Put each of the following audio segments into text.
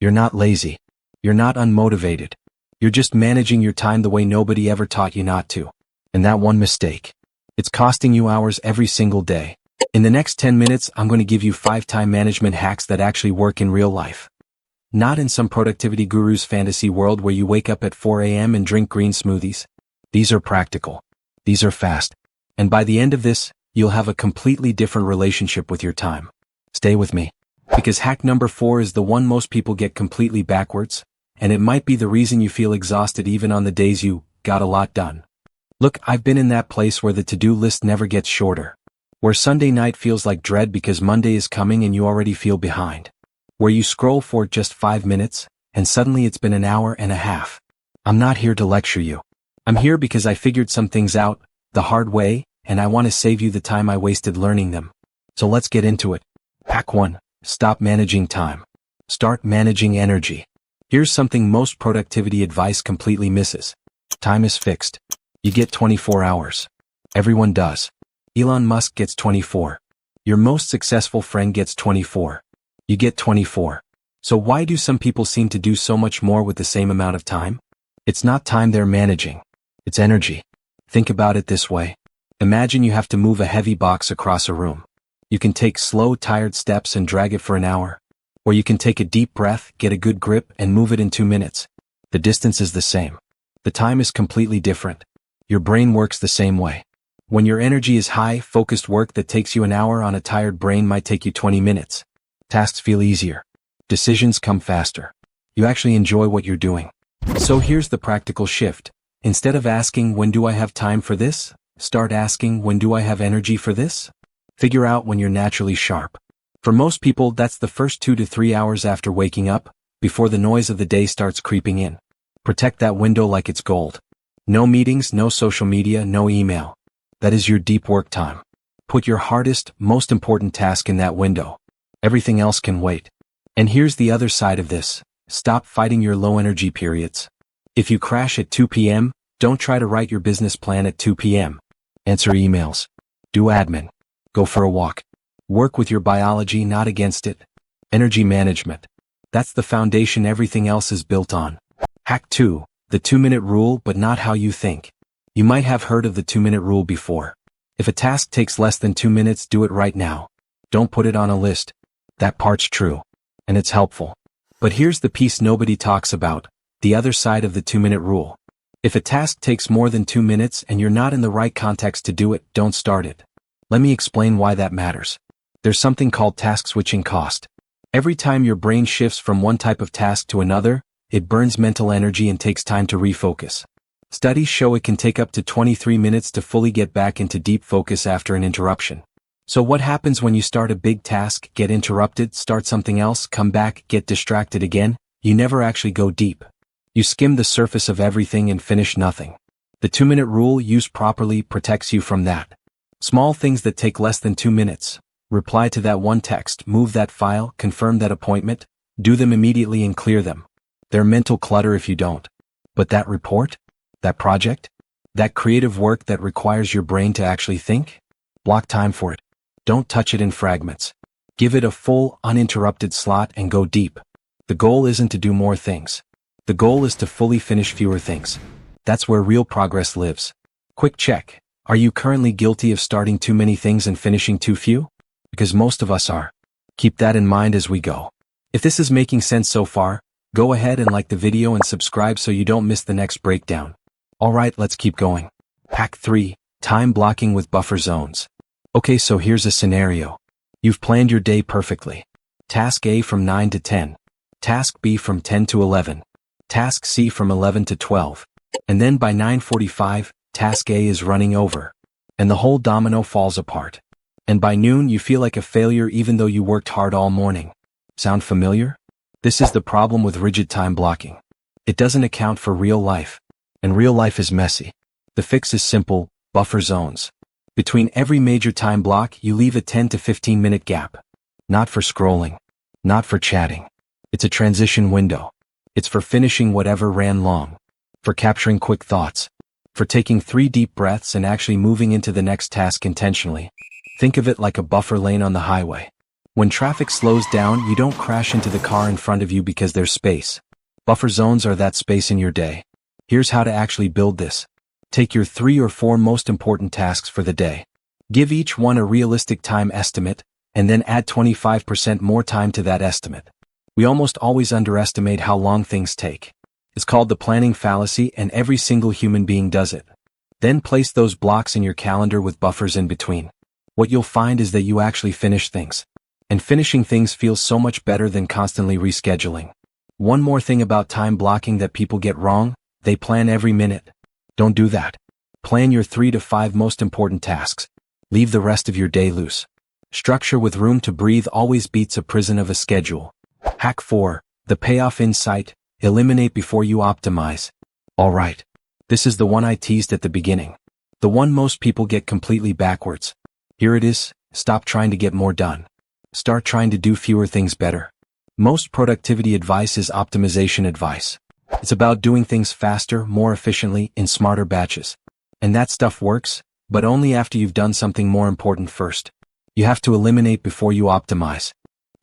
You're not lazy. You're not unmotivated. You're just managing your time the way nobody ever taught you not to. And that one mistake, it's costing you hours every single day. In the next 10 minutes, I'm going to give you 5 time management hacks that actually work in real life. Not in some productivity guru's fantasy world where you wake up at 4 a.m. and drink green smoothies. These are practical. These are fast. And by the end of this, you'll have a completely different relationship with your time. Stay with me. Because hack number 4 is the one most people get completely backwards, and it might be the reason you feel exhausted even on the days you got a lot done. Look, I've been in that place where the to-do list never gets shorter. Where Sunday night feels like dread because Monday is coming and you already feel behind. Where you scroll for just 5 minutes, and suddenly it's been an hour and a half. I'm not here to lecture you. I'm here because I figured some things out the hard way, and I want to save you the time I wasted learning them. So let's get into it. Hack 1. Stop managing time. Start managing energy. Here's something most productivity advice completely misses. Time is fixed. You get 24 hours. Everyone does. Elon Musk gets 24. Your most successful friend gets 24. You get 24. So why do some people seem to do so much more with the same amount of time? It's not time they're managing. It's energy. Think about it this way. Imagine you have to move a heavy box across a room. You can take slow, tired steps and drag it for an hour. Or you can take a deep breath, get a good grip, and move it in 2 minutes. The distance is the same. The time is completely different. Your brain works the same way. When your energy is high, focused work that takes you an hour on a tired brain might take you 20 minutes. Tasks feel easier. Decisions come faster. You actually enjoy what you're doing. So here's the practical shift. Instead of asking, when do I have time for this? Start asking, when do I have energy for this? Figure out when you're naturally sharp. For most people, that's the first 2 to 3 hours after waking up, before the noise of the day starts creeping in. Protect that window like it's gold. No meetings, no social media, no email. That is your deep work time. Put your hardest, most important task in that window. Everything else can wait. And here's the other side of this. Stop fighting your low energy periods. If you crash at 2 p.m., don't try to write your business plan at 2 p.m. Answer emails. Do admin. Go for a walk. Work with your biology, not against it. Energy management. That's the foundation everything else is built on. Hack 2. The 2-minute rule, but not how you think. You might have heard of the 2-minute rule before. If a task takes less than 2 minutes, do it right now. Don't put it on a list. That part's true. And it's helpful. But here's the piece nobody talks about. The other side of the 2-minute rule. If a task takes more than 2 minutes and you're not in the right context to do it, don't start it. Let me explain why that matters. There's something called task switching cost. Every time your brain shifts from one type of task to another, it burns mental energy and takes time to refocus. Studies show it can take up to 23 minutes to fully get back into deep focus after an interruption. So what happens when you start a big task, get interrupted, start something else, come back, get distracted again? You never actually go deep. You skim the surface of everything and finish nothing. The 2-minute rule, used properly, protects you from that. Small things that take less than 2 minutes. Reply to that one text, move that file, confirm that appointment, do them immediately and clear them. They're mental clutter if you don't. But that report? That project? That creative work that requires your brain to actually think? Block time for it. Don't touch it in fragments. Give it a full, uninterrupted slot and go deep. The goal isn't to do more things. The goal is to fully finish fewer things. That's where real progress lives. Quick check. Are you currently guilty of starting too many things and finishing too few? Because most of us are. Keep that in mind as we go. If this is making sense so far, go ahead and like the video and subscribe so you don't miss the next breakdown. Alright, let's keep going. Hack 3. Time blocking with buffer zones. Okay, so here's a scenario. You've planned your day perfectly. Task A from 9 to 10. Task B from 10 to 11. Task C from 11 to 12. And then by 9:45, Task A is running over. And the whole domino falls apart. And by noon you feel like a failure even though you worked hard all morning. Sound familiar? This is the problem with rigid time blocking. It doesn't account for real life. And real life is messy. The fix is simple: buffer zones. Between every major time block you leave a 10 to 15 minute gap. Not for scrolling. Not for chatting. It's a transition window. It's for finishing whatever ran long. For capturing quick thoughts. For taking 3 deep breaths and actually moving into the next task intentionally. Think of it like a buffer lane on the highway. When traffic slows down, you don't crash into the car in front of you because there's space. Buffer zones are that space in your day. Here's how to actually build this. Take your 3 or 4 most important tasks for the day. Give each one a realistic time estimate, and then add 25% more time to that estimate. We almost always underestimate how long things take. It's called the planning fallacy, and every single human being does it. Then place those blocks in your calendar with buffers in between. What you'll find is that you actually finish things. And finishing things feels so much better than constantly rescheduling. One more thing about time blocking that people get wrong: they plan every minute. Don't do that. Plan your 3 to 5 most important tasks. Leave the rest of your day loose. Structure with room to breathe always beats a prison of a schedule. Hack 4. The payoff in sight. Eliminate before you optimize. Alright. This is the one I teased at the beginning. The one most people get completely backwards. Here it is: stop trying to get more done. Start trying to do fewer things better. Most productivity advice is optimization advice. It's about doing things faster, more efficiently, in smarter batches. And that stuff works, but only after you've done something more important first. You have to eliminate before you optimize.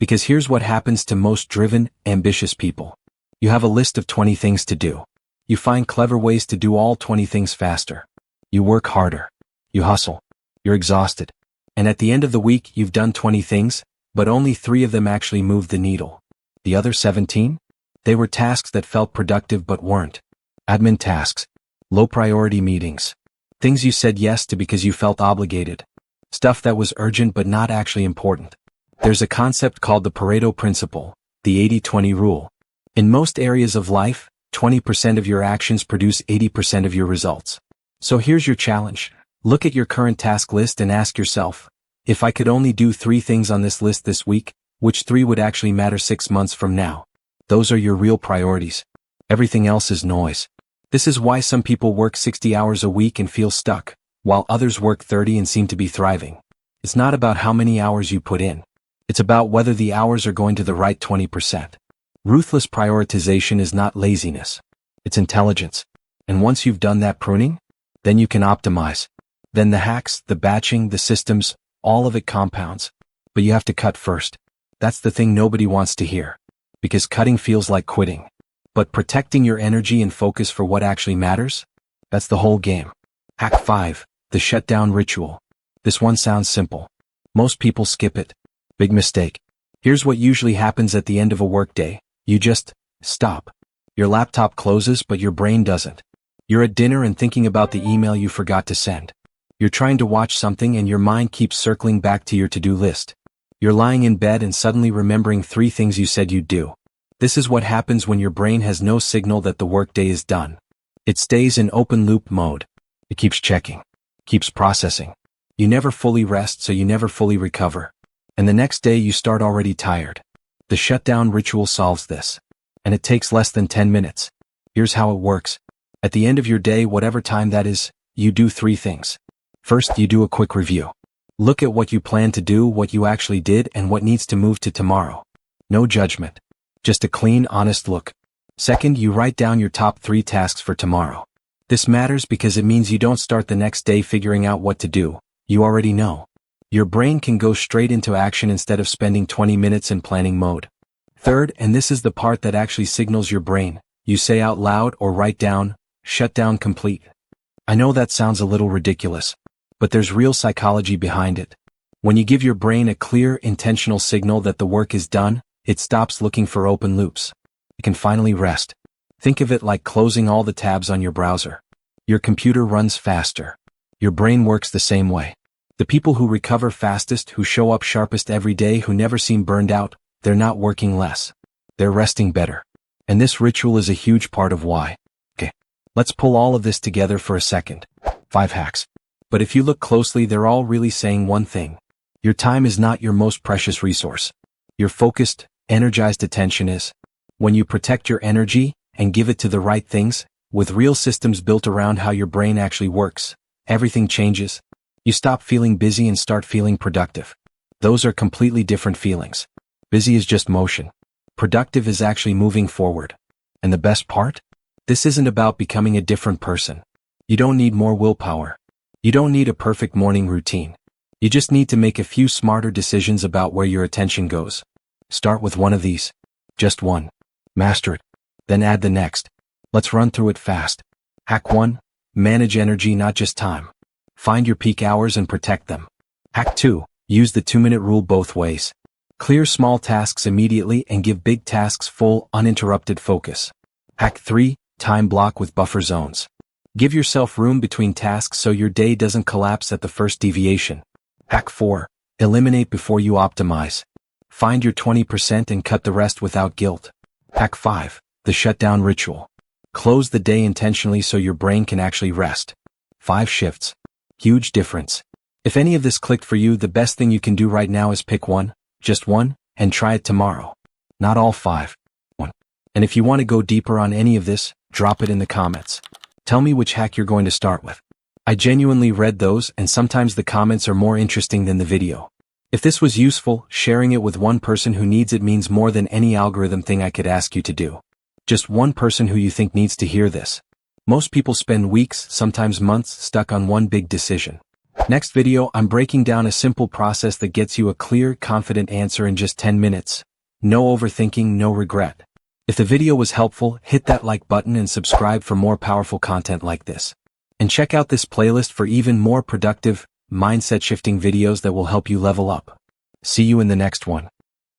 Because here's what happens to most driven, ambitious people. You have a list of 20 things to do. You find clever ways to do all 20 things faster. You work harder. You hustle. You're exhausted. And at the end of the week, you've done 20 things, but only 3 of them actually moved the needle. The other 17? They were tasks that felt productive but weren't. Admin tasks. Low priority meetings. Things you said yes to because you felt obligated. Stuff that was urgent but not actually important. There's a concept called the Pareto principle, the 80-20 rule. In most areas of life, 20% of your actions produce 80% of your results. So here's your challenge. Look at your current task list and ask yourself, if I could only do 3 things on this list this week, which 3 would actually matter 6 months from now? Those are your real priorities. Everything else is noise. This is why some people work 60 hours a week and feel stuck, while others work 30 and seem to be thriving. It's not about how many hours you put in. It's about whether the hours are going to the right 20%. Ruthless prioritization is not laziness. It's intelligence. And once you've done that pruning, then you can optimize. Then the hacks, the batching, the systems, all of it compounds. But you have to cut first. That's the thing nobody wants to hear. Because cutting feels like quitting. But protecting your energy and focus for what actually matters? That's the whole game. Hack 5. The shutdown ritual. This one sounds simple. Most people skip it. Big mistake. Here's what usually happens at the end of a workday. You just stop. Your laptop closes, but your brain doesn't. You're at dinner and thinking about the email you forgot to send. You're trying to watch something and your mind keeps circling back to your to-do list. You're lying in bed and suddenly remembering 3 things you said you'd do. This is what happens when your brain has no signal that the workday is done. It stays in open loop mode. It keeps checking, keeps processing. You never fully rest, so you never fully recover. And the next day you start already tired. The shutdown ritual solves this. And it takes less than 10 minutes. Here's how it works. At the end of your day, whatever time that is, you do 3 things. First, you do a quick review. Look at what you plan to do, what you actually did, and what needs to move to tomorrow. No judgment. Just a clean, honest look. Second, you write down your top 3 tasks for tomorrow. This matters because it means you don't start the next day figuring out what to do. You already know. Your brain can go straight into action instead of spending 20 minutes in planning mode. Third, and this is the part that actually signals your brain, you say out loud or write down, "Shutdown complete." I know that sounds a little ridiculous, but there's real psychology behind it. When you give your brain a clear, intentional signal that the work is done, it stops looking for open loops. It can finally rest. Think of it like closing all the tabs on your browser. Your computer runs faster. Your brain works the same way. The people who recover fastest, who show up sharpest every day, who never seem burned out, they're not working less. They're resting better. And this ritual is a huge part of why. Okay, let's pull all of this together for a second. 5 hacks. But if you look closely, they're all really saying one thing. Your time is not your most precious resource. Your focused, energized attention is. When you protect your energy and give it to the right things, with real systems built around how your brain actually works, everything changes. You stop feeling busy and start feeling productive. Those are completely different feelings. Busy is just motion. Productive is actually moving forward. And the best part? This isn't about becoming a different person. You don't need more willpower. You don't need a perfect morning routine. You just need to make a few smarter decisions about where your attention goes. Start with one of these. Just one. Master it. Then add the next. Let's run through it fast. Hack 1. Manage energy, not just time. Find your peak hours and protect them. Hack 2. Use the 2-minute rule both ways. Clear small tasks immediately and give big tasks full, uninterrupted focus. Hack 3. Time block with buffer zones. Give yourself room between tasks so your day doesn't collapse at the first deviation. Hack 4. Eliminate before you optimize. Find your 20% and cut the rest without guilt. Hack 5. The shutdown ritual. Close the day intentionally so your brain can actually rest. 5 shifts. Huge difference. If any of this clicked for you, the best thing you can do right now is pick one, just one, and try it tomorrow. Not all 5. One. And if you want to go deeper on any of this, drop it in the comments. Tell me which hack you're going to start with. I genuinely read those, and sometimes the comments are more interesting than the video. If this was useful, sharing it with one person who needs it means more than any algorithm thing I could ask you to do. Just one person who you think needs to hear this. Most people spend weeks, sometimes months, stuck on one big decision. Next video, I'm breaking down a simple process that gets you a clear, confident answer in just 10 minutes. No overthinking, no regret. If the video was helpful, hit that like button and subscribe for more powerful content like this. And check out this playlist for even more productive, mindset-shifting videos that will help you level up. See you in the next one.